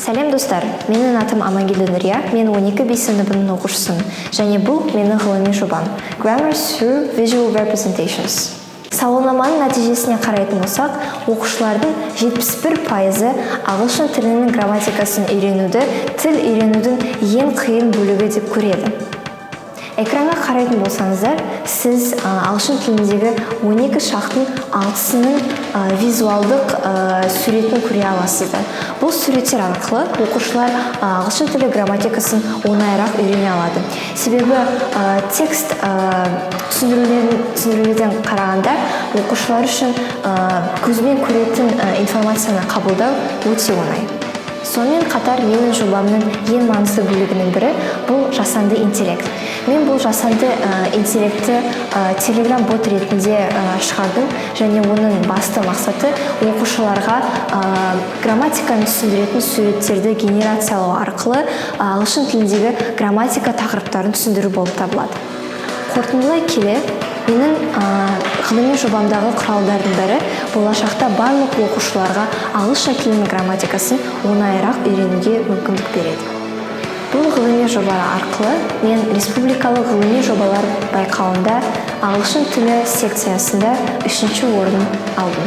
Сәлем достар, менің атым Амангелді Нұрия, мен 12 сыныбының оқушысымын, және бұл менің ғылыми жобам Grammar through Visual Representations. Сауалнаманың нәтижесіне қарайтын болсақ, оқушылардың 71% ағылшын тілінің грамматикасын үйренуді тіл үйренудің ең қиын бөлігі деп көреді. Экранға қарайтын болсаңыздар, сіз ағылшын тіліндегі 12 шақтың 6-сының визуалдық суретін көре аласыздар. Бұл суреттер арқылы оқушылар ағылшын тілі грамматикасын оңайырақ үйрене алады. Себебі текст түсіндірулерден қарағанда оқушылар үшін көзбен көретін информацияны қабылдау өте оңай. Сонымен қатар менің жобамның ең маңызды бөлігінің бірі бұл жасанды интеллект. Мен бұл жасанды интеллектті Telegram бот ретінде шығардым, және оның басты мақсаты оқушыларға грамматиканы түсіндіретін суреттерді генерациялау арқылы ағылшын тіліндегі грамматика тақырыптарын түсіндіру болып табылады. Қорытындылай келе, менің ғылыми жобамдағы құралдардың бірі болашақта барлық оқушыларға ағылшын тілінің грамматикасын оңайырақ үйренуге мүмкіндік береді. Бұл ғылыми жоба арқылы мен республикалық ғылыми жобалар байқауында ағылшын тілі секциясында 3-ші орын алдым.